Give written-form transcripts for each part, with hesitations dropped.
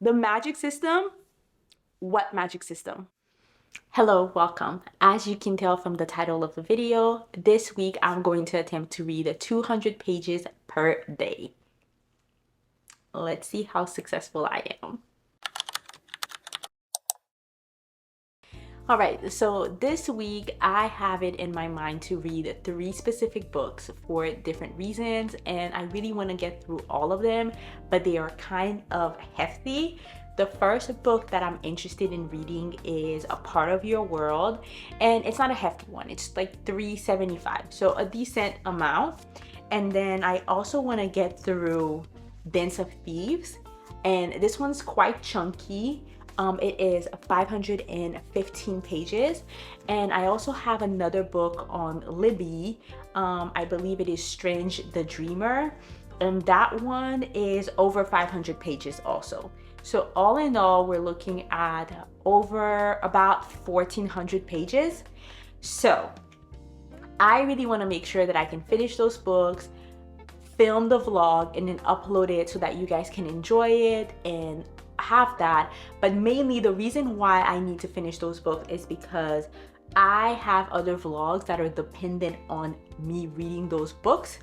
The magic system? What magic system? Hello, welcome. As you can tell from the title of the video, this week I'm going to attempt to read 200 pages per day. Let's see how successful I am. All right, so this week I have it in my mind to read 3 specific books for different reasons, and I really want to get through all of them, but they are kind of hefty. The first book that I'm interested in reading is A Part of Your World, and it's not a hefty one. It's like $3.75, so a decent amount. And then I also want to get through Dance of Thieves, and this one's quite chunky. It is 515 pages, and I also have another book on Libby. I believe it is Strange the Dreamer, and that one is over 500 pages also. So all in all, we're looking at over about 1,400 pages. So I really want to make sure that I can finish those books, film the vlog, and then upload it so that you guys can enjoy it and have that. But mainly the reason why I need to finish those books is because I have other vlogs that are dependent on me reading those books.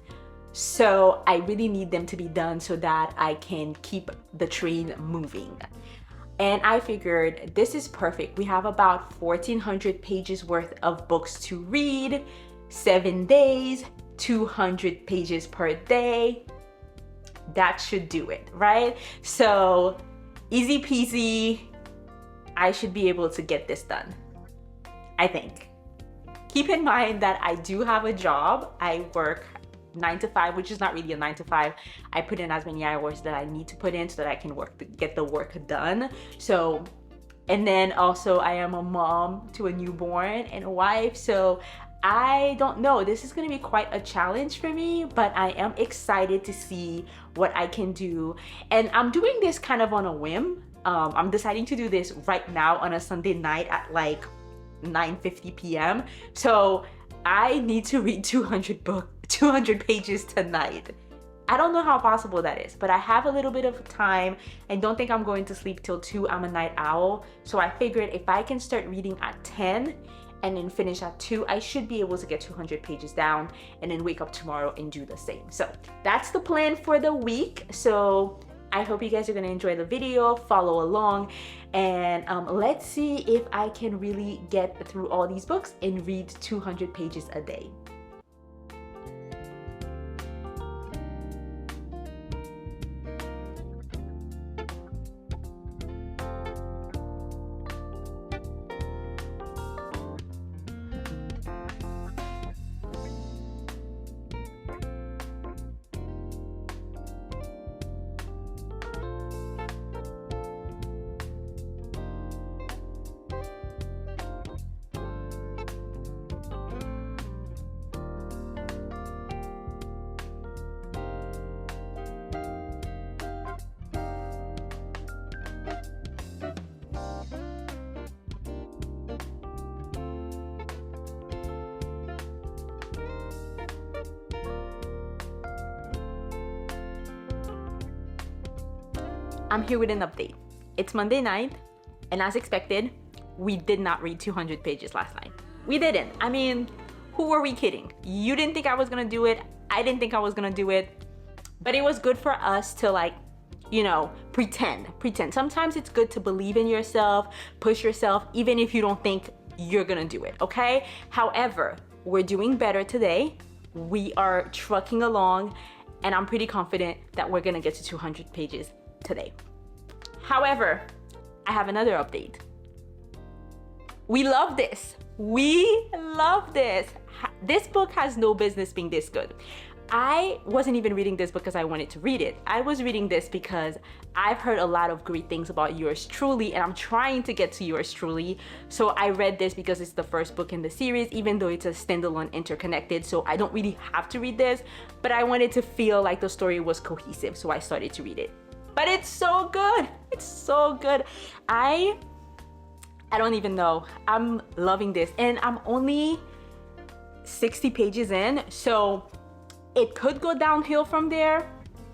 So I really need them to be done so that I can keep the train moving. And I figured this is perfect. We have about 1,400 pages worth of books to read, 7 days, 200 pages per day. That should do it, right? So easy peasy, I should be able to get this done, I think. Keep in mind that I do have a job. I work 9 to 5, which is not really a 9 to 5. I put in as many hours that I need to put in so that I can get the work done. So, and then also I am a mom to a newborn and a wife. So I don't know, this is gonna be quite a challenge for me, but I am excited to see what I can do. And I'm doing this kind of on a whim. I'm deciding to do this right now on a Sunday night at like 9:50 p.m. So I need to read 200 pages tonight. I don't know how possible that is, but I have a little bit of time and don't think I'm going to sleep till 2. I'm a night owl. So I figured if I can start reading at 10 and then finish at 2, I should be able to get 200 pages down and then wake up tomorrow and do the same. So that's the plan for the week. So I hope you guys are gonna enjoy the video, follow along, and let's see if I can really get through all these books and read 200 pages a day. I'm here with an update. It's Monday night, and as expected, we did not read 200 pages last night. We didn't. I mean, who were we kidding? You didn't think I was gonna do it. I didn't think I was gonna do it. But it was good for us to, like, you know, pretend. Sometimes it's good to believe in yourself, push yourself, even if you don't think you're gonna do it, okay? However, we're doing better today. We are trucking along, and I'm pretty confident that we're gonna get to 200 pages today. However, I have another update. We love this. We love this. This book has no business being this good. I wasn't even reading this because I wanted to read it. I was reading this because I've heard a lot of great things about Yours Truly, and I'm trying to get to Yours Truly. So I read this because it's the first book in the series, even though it's a standalone interconnected. So I don't really have to read this, but I wanted to feel like the story was cohesive. So I started to read it. But it's so good. It's so good. I don't even know. I'm loving this. And I'm only 60 pages in. So it could go downhill from there,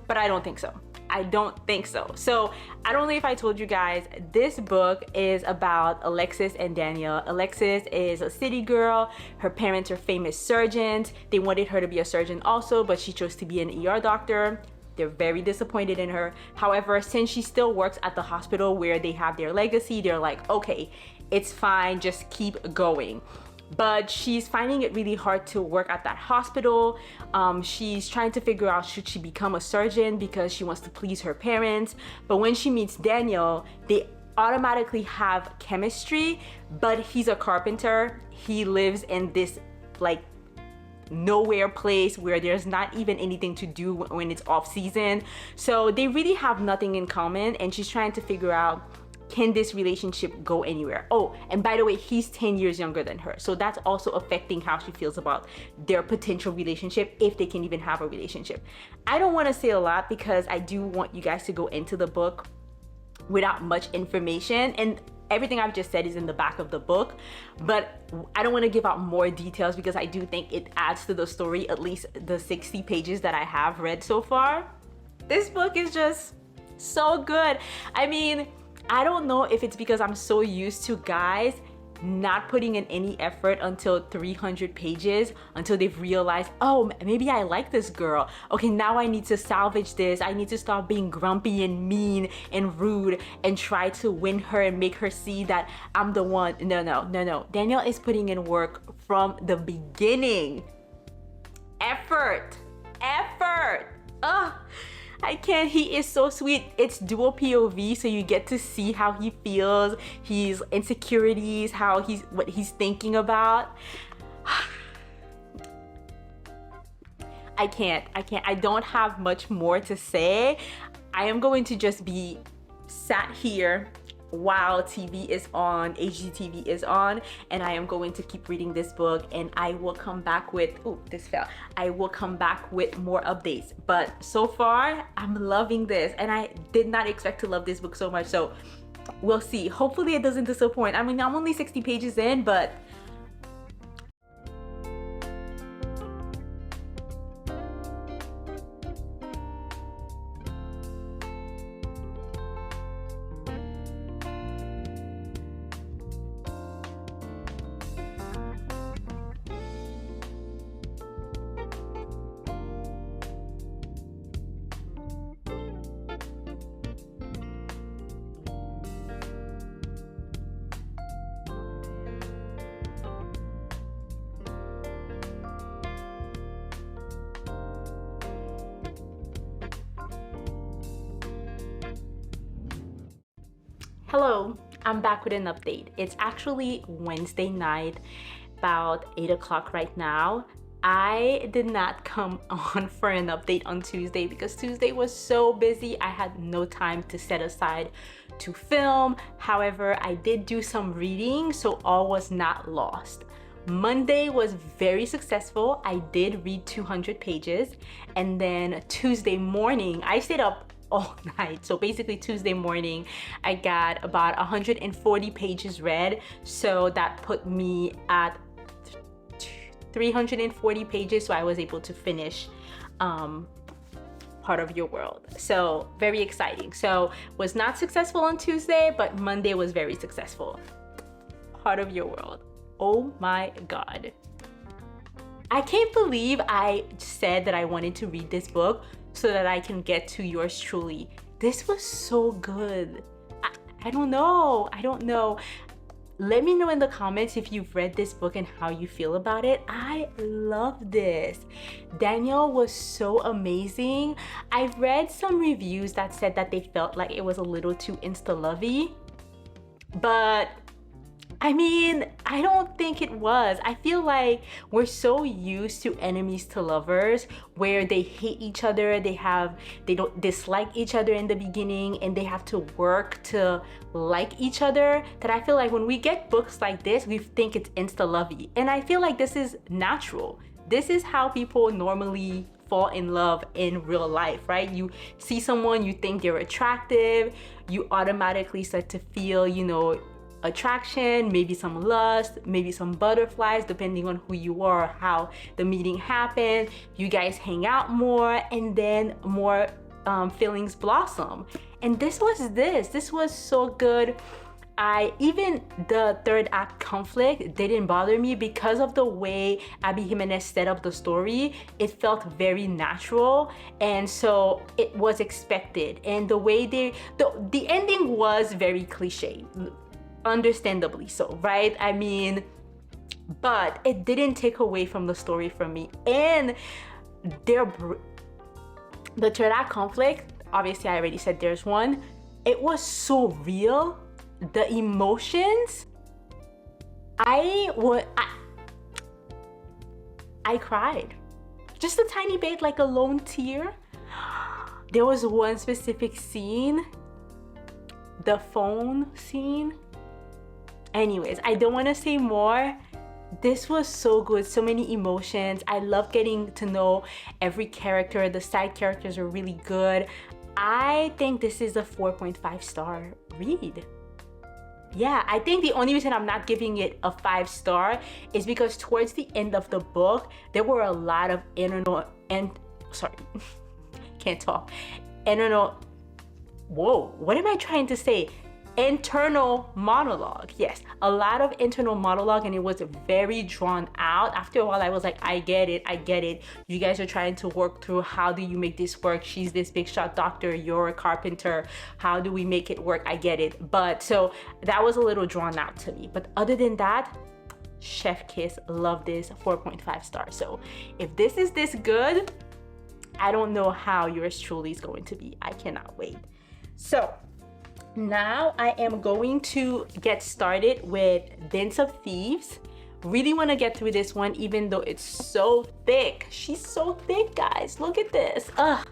but I don't think so. I don't think so. So I don't know if I told you guys, this book is about Alexis and Danielle. Alexis is a city girl. Her parents are famous surgeons. They wanted her to be a surgeon also, but she chose to be an ER doctor. They're very disappointed in her. However, since she still works at the hospital where they have their legacy, they're like, okay, it's fine, just keep going. But she's finding it really hard to work at that hospital. She's trying to figure out, should she become a surgeon because she wants to please her parents. But when she meets Daniel, they automatically have chemistry, but he's a carpenter. He lives in this like nowhere place where there's not even anything to do when it's off season. So they really have nothing in common, and she's trying to figure out, can this relationship go anywhere? Oh, and by the way, he's 10 years younger than her. So that's also affecting how she feels about their potential relationship, if they can even have a relationship. I don't want to say a lot because I do want you guys to go into the book without much information. And everything I've just said is in the back of the book, but I don't want to give out more details because I do think it adds to the story, at least the 60 pages that I have read so far. This book is just so good. I mean, I don't know if it's because I'm so used to guys not putting in any effort until 300 pages, until they've realized, oh, maybe I like this girl. Okay, now I need to salvage this. I need to stop being grumpy and mean and rude and try to win her and make her see that I'm the one. No. Danielle is putting in work from the beginning. Effort. Ugh. I can't. He is so sweet. It's dual POV, so you get to see how he feels, his insecurities, what he's thinking about. I can't. I don't have much more to say. I am going to just be sat here while TV is on, HGTV is on, and I am going to keep reading this book, and I will come back with, I will come back with more updates. But so far, I'm loving this, and I did not expect to love this book so much, so we'll see. Hopefully it doesn't disappoint. I mean, I'm only 60 pages in, but hello, I'm back with an update. It's actually Wednesday night, about 8 o'clock right now. I did not come on for an update on Tuesday because Tuesday was so busy. I had no time to set aside to film. However, I did do some reading, so all was not lost. Monday was very successful. I did read 200 pages, and then Tuesday morning, I stayed up all night. So basically Tuesday morning, I got about 140 pages read. So that put me at 340 pages. So I was able to finish Part of Your World. So very exciting. So was not successful on Tuesday, but Monday was very successful. Part of Your World. Oh my God. I can't believe I said that I wanted to read this book so that I can get to yours truly. This was so good. I don't know. Let me know in the comments if you've read this book and how you feel about it. I love this. Danielle was so amazing. I've read some reviews that said that they felt like it was a little too insta-lovey, but I mean, I don't think it was. I feel like we're so used to enemies to lovers where they hate each other, they don't dislike each other in the beginning, and they have to work to like each other, that I feel like when we get books like this, we think it's insta-lovey. And I feel like this is natural. This is how people normally fall in love in real life, right? You see someone, you think they're attractive, you automatically start to feel, attraction, maybe some lust, maybe some butterflies, depending on who you are, how the meeting happened. You guys hang out more, and then more feelings blossom. And this was so good. Even the third act conflict didn't bother me because of the way Abby Jimenez set up the story. It felt very natural, and so it was expected. And the way the ending was very cliche, understandably so, right? I mean, but it didn't take away from the story from me. And the third act conflict, obviously I already said there's one. It was so real. The emotions, I cried just a tiny bit, like a lone tear. There was one specific scene, the phone scene. Anyways, I don't want to say more. This was so good, so many emotions. I love getting to know every character. The side characters are really good. I think this is a 4.5 star read. Yeah, I think the only reason I'm not giving it a 5 star is because towards the end of the book, there were a lot of internal monologue. Yes, a lot of internal monologue, and it was very drawn out. After a while, I was like, I get it. You guys are trying to work through, how do you make this work? She's this big shot doctor, you're a carpenter. How do we make it work? I get it. But so that was a little drawn out to me. But other than that, chef kiss, love this, 4.5 stars. So if this is this good, I don't know how yours truly is going to be. I cannot wait. So now I am going to get started with Dance of Thieves. Really want to get through this one, even though it's so thick. She's so thick, guys. Look at this. Ugh.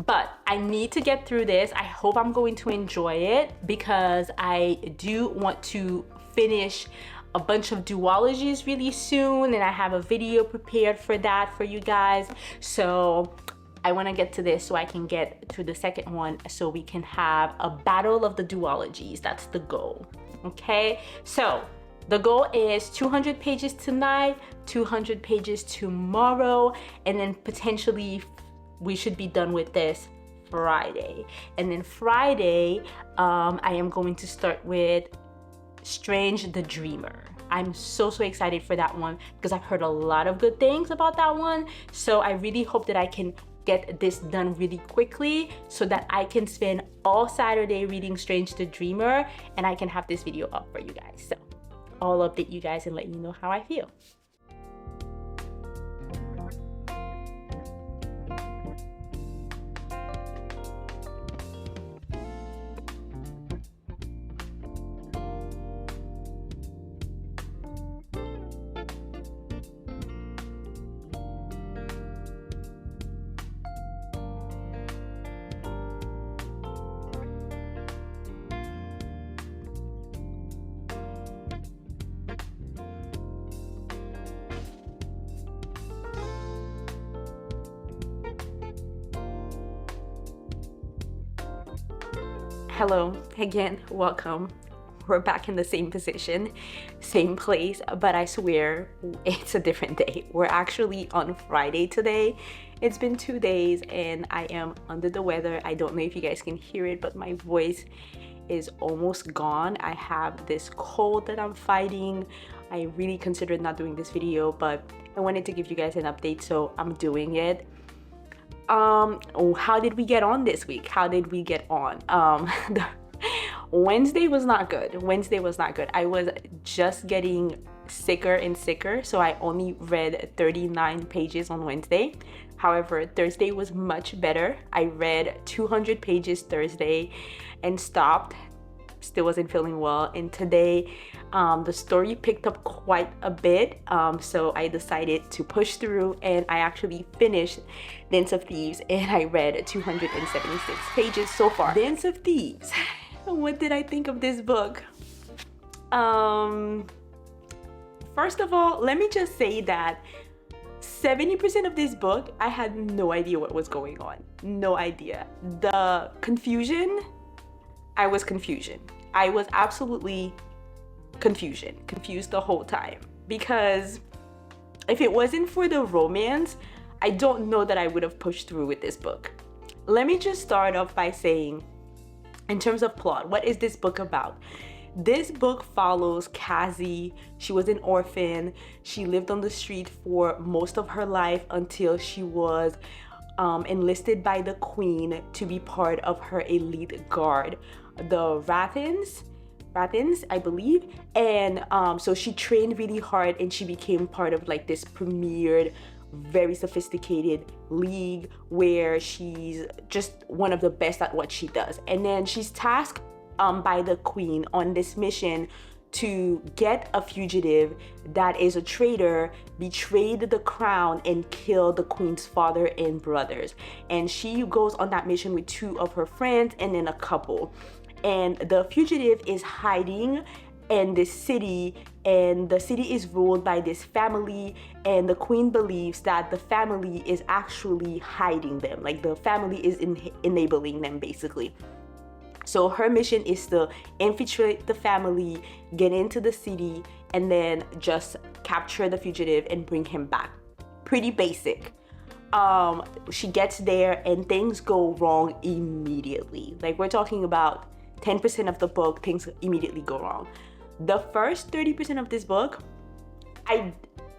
But I need to get through this. I hope I'm going to enjoy it, because I do want to finish a bunch of duologies really soon, and I have a video prepared for that for you guys. So I want to get to this so I can get to the second one, so we can have a battle of the duologies. That's the goal. Okay, so the goal is 200 pages tonight, 200 pages tomorrow, and then potentially we should be done with this Friday. And then Friday, I am going to start with Strange the Dreamer. I'm so excited for that one, because I've heard a lot of good things about that one. So I really hope that I can get this done really quickly, so that I can spend all Saturday reading Strange the Dreamer, and I can have this video up for you guys. So I'll update you guys and let you know how I feel. Hello again, welcome. We're back in the same position, same place, but I swear it's a different day. We're actually on Friday today. It's been 2 days and I am under the weather. I don't know if you guys can hear it, but my voice is almost gone. I have this cold that I'm fighting. I really considered not doing this video, but I wanted to give you guys an update, so I'm doing it. How did we get on this week? Wednesday was not good. I was just getting sicker and sicker, so I only read 39 pages on Wednesday. However, Thursday was much better. I read 200 pages Thursday and stopped. Still wasn't feeling well. And today, the story picked up quite a bit, so I decided to push through, and I actually finished Dance of Thieves, and I read 276 pages so far. Dance of Thieves. What did I think of this book? First of all, let me just say that 70% of this book, I had no idea what was going on. No idea. The confusion, I was absolutely confused the whole time, because if it wasn't for the romance, I don't know that I would have pushed through with this book. Let me just start off by saying, in terms of plot, what is this book about? This book follows Cassie. She was an orphan. She lived on the street for most of her life until she was enlisted by the queen to be part of her elite guard, the Rathens, I believe. And so she trained really hard and she became part of like this premiered, very sophisticated league where she's just one of the best at what she does. And then she's tasked by the queen on this mission to get a fugitive that is a traitor, betrayed the crown, and killed the queen's father and brothers. And she goes on that mission with 2 of her friends and then a couple. And the fugitive is hiding in this city, and the city is ruled by this family, and the queen believes that the family is actually hiding them. Like the family is enabling them basically. So her mission is to infiltrate the family, get into the city, and then just capture the fugitive and bring him back. Pretty basic. She gets there and things go wrong immediately. Like we're talking about 10% of the book, things immediately go wrong. The first 30% of this book,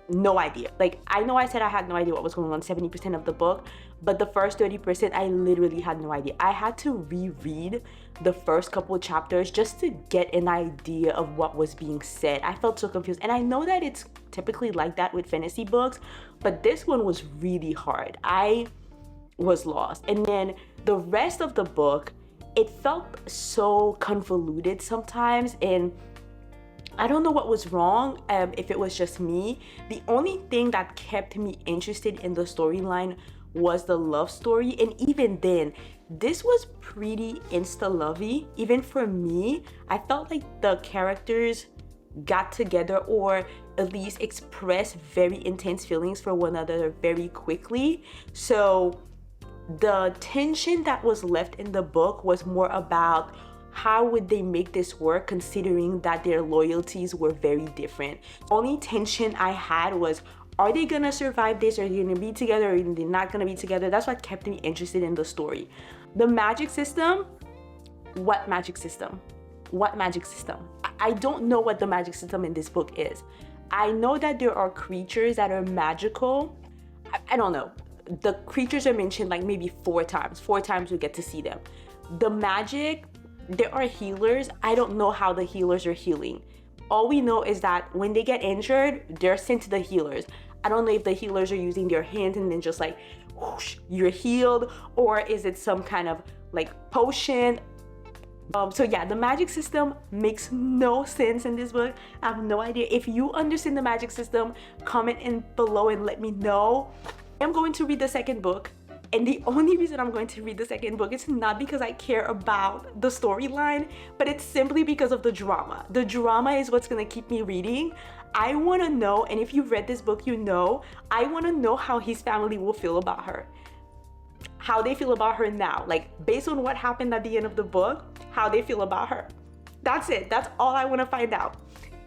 no idea. Like I know I said I had no idea what was going on 70% of the book, but the first 30% I literally had no idea. I had to reread the first couple of chapters just to get an idea of what was being said. I felt so confused, and I know that it's typically like that with fantasy books, but this one was really hard. I was lost. And then the rest of the book, it felt so convoluted sometimes, and I don't know what was wrong, if it was just me. The only thing that kept me interested in the storyline was the love story, and even then, this was pretty insta-lovey. Even for me, I felt like the characters got together, or at least expressed very intense feelings for one another very quickly. So the tension that was left in the book was more about how would they make this work, considering that their loyalties were very different. Only tension I had was, are they gonna survive this? Are they gonna be together, or are they not gonna be together? That's what kept me interested in the story. The magic system, what magic system? What magic system? I don't know what the magic system in this book is. I know that there are creatures that are magical. I don't know. The creatures are mentioned like maybe 4 times. 4 times we get to see them. The magic, there are healers. I don't know how the healers are healing. All we know is that when they get injured, they're sent to the healers. I don't know if the healers are using their hands and then just like, whoosh, you're healed, or is it some kind of like potion? So yeah, the magic system makes no sense in this book. I have no idea. If you understand the magic system, comment in below and let me know. I'm going to read the second book. And the only reason I'm going to read the second book is not because I care about the storyline, but it's simply because of the drama. The drama is what's gonna keep me reading. I wanna know, and if you've read this book, you know, I wanna know how his family will feel about her. How they feel about her now. Like, based on what happened at the end of the book, how they feel about her. That's it. That's all I wanna find out.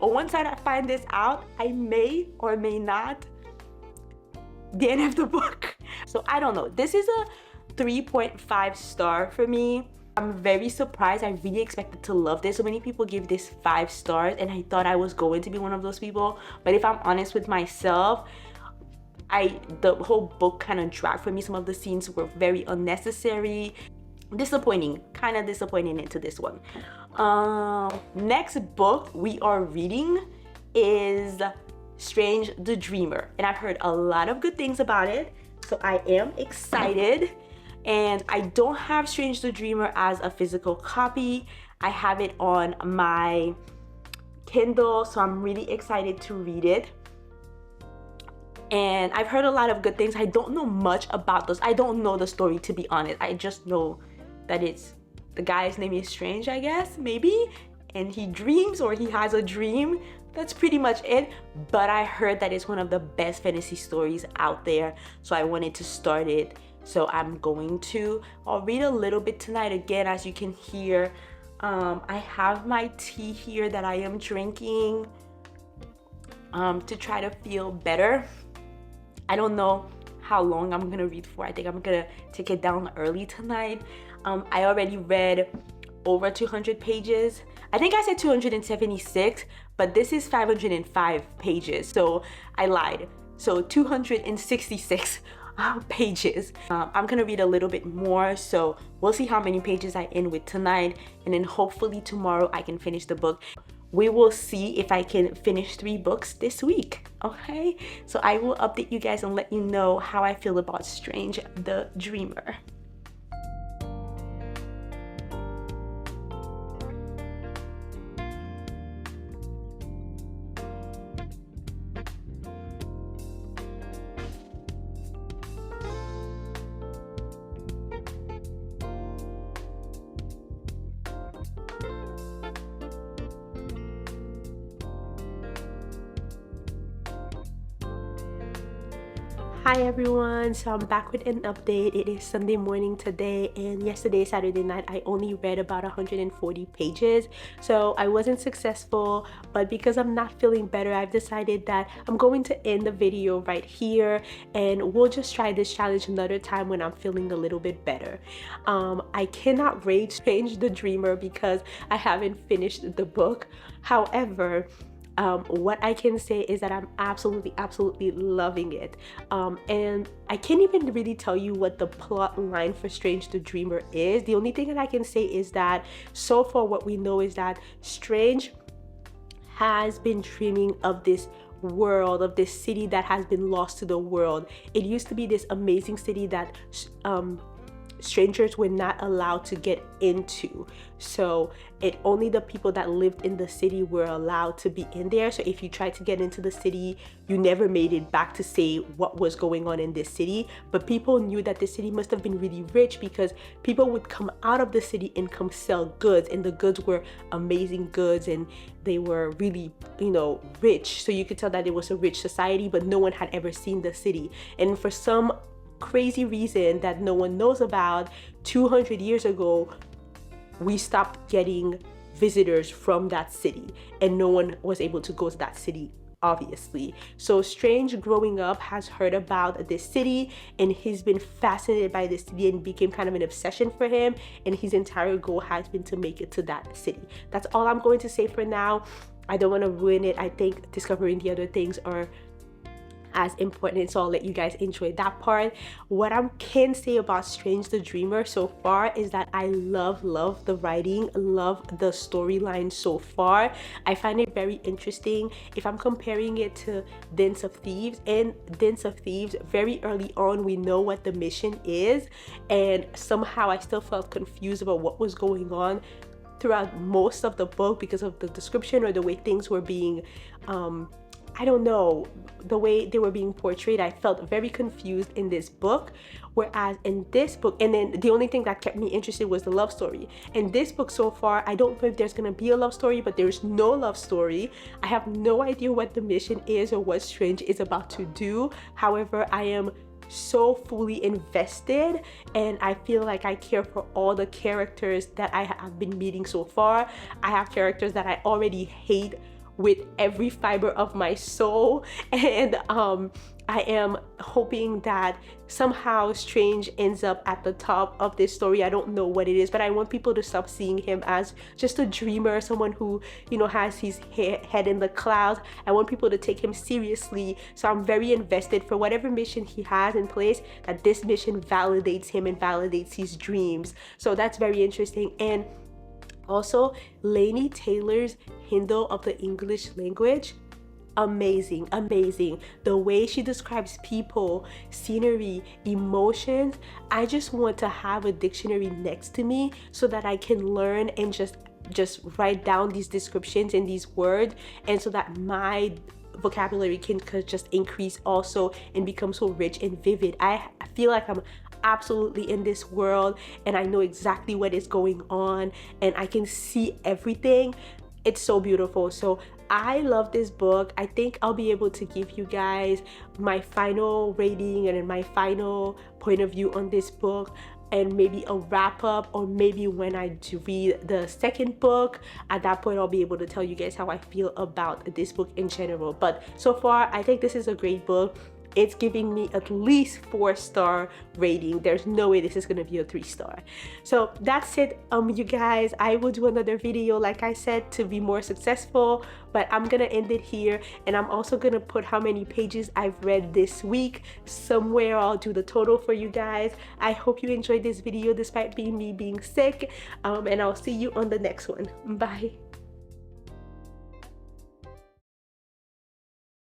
Once I find this out, I may or may not the end of the book. So I don't know. This is a 3.5 star for me. I'm very surprised. I really expected to love this. So many people give this 5 stars, and I thought I was going to be one of those people. But if I'm honest with myself, the whole book kind of dragged for me. Some of the scenes were very unnecessary. Disappointing, kind of disappointing into this one. Next book we are reading is Strange the Dreamer, and I've heard a lot of good things about it, so I am excited. And I don't have Strange the Dreamer as a physical copy. I have it on my Kindle, so I'm really excited to read it. And I've heard a lot of good things. I don't know much about those. I don't know the story, to be honest. I just know that the guy's name is Strange, I guess, maybe, and he dreams, or he has a dream. That's pretty much it. But I heard that it's one of the best fantasy stories out there, so I wanted to start it. So I'm going to. I'll read a little bit tonight. Again, as you can hear, I have my tea here that I am drinking to try to feel better. I don't know how long I'm gonna read for. I think I'm gonna take it down early tonight. I already read over 200 pages. I think I said 276, but this is 505 pages, so I lied. So 266 pages. I'm gonna read a little bit more, so we'll see how many pages I end with tonight, and then hopefully tomorrow I can finish the book. We will see if I can finish 3 books this week, okay? So I will update you guys and let you know how I feel about Strange the Dreamer. Hi everyone, so I'm back with an update. It is Sunday morning today, and yesterday, Saturday night, I only read about 140 pages, so I wasn't successful. But because I'm not feeling better, I've decided that I'm going to end the video right here, and we'll just try this challenge another time when I'm feeling a little bit better. I cannot rate Strange the Dreamer because I haven't finished the book. However, what I can say is that I'm absolutely loving it. And I can't even really tell you what the plot line for Strange the Dreamer is. The only thing that I can say is that so far what we know is that Strange has been dreaming of this world, of this city that has been lost to the world. It used to be this amazing city that strangers were not allowed to get into, so only the people that lived in the city were allowed to be in there. So if you tried to get into the city, you never made it back to say what was going on in this city. But people knew that the city must have been really rich because people would come out of the city and come sell goods, and the goods were amazing goods, and they were really, rich. So you could tell that it was a rich society, but no one had ever seen the city. And for some crazy reason that no one knows about, 200 years ago we stopped getting visitors from that city, and no one was able to go to that city, obviously. So Strange, growing up, has heard about this city, and he's been fascinated by this city, and became kind of an obsession for him, and his entire goal has been to make it to that city. That's all I'm going to say for now. I don't want to ruin it. I think discovering the other things are as important, so I'll let you guys enjoy that part. What I can say about Strange the Dreamer so far is that I love the writing, love the storyline so far. I find it very interesting. If I'm comparing it to Dens of Thieves, in Dens of Thieves, very early on we know what the mission is, and somehow I still felt confused about what was going on throughout most of the book because of the description or the way things were being I don't know, the way they were being portrayed. I felt very confused in this book, whereas in this book, and then the only thing that kept me interested was the love story. In this book so far, I don't know if there's gonna be a love story, but there's no love story. I have no idea what the mission is or what Strange is about to do. However, I am so fully invested, and I feel like I care for all the characters that I have been meeting so far. I have characters that I already hate with every fiber of my soul, and I am hoping that somehow Strange ends up at the top of this story. I don't know what it is, but I want people to stop seeing him as just a dreamer, someone who, has his head in the clouds. I want people to take him seriously, so I'm very invested for whatever mission he has in place, that this mission validates him and validates his dreams. So that's very interesting. And also, Laini Taylor's Hindle of the English language, amazing. The way she describes people, scenery, emotions, I just want to have a dictionary next to me so that I can learn and just write down these descriptions and these words, and so that my vocabulary can just increase also and become so rich and vivid. I feel like I'm absolutely in this world, and I know exactly what is going on, and I can see everything. It's so beautiful. So I love this book. I think I'll be able to give you guys my final rating and my final point of view on this book, and maybe a wrap up, or maybe when I do read the second book, at that point I'll be able to tell you guys how I feel about this book in general. But so far I think this is a great book. it's giving me at least 4-star rating. There's no way this is gonna be a 3-star. So that's it, you guys. I will do another video, like I said, to be more successful, but I'm gonna end it here, and I'm also gonna put how many pages I've read this week somewhere. I'll do the total for you guys. I hope you enjoyed this video despite me being sick, and I'll see you on the next one. Bye.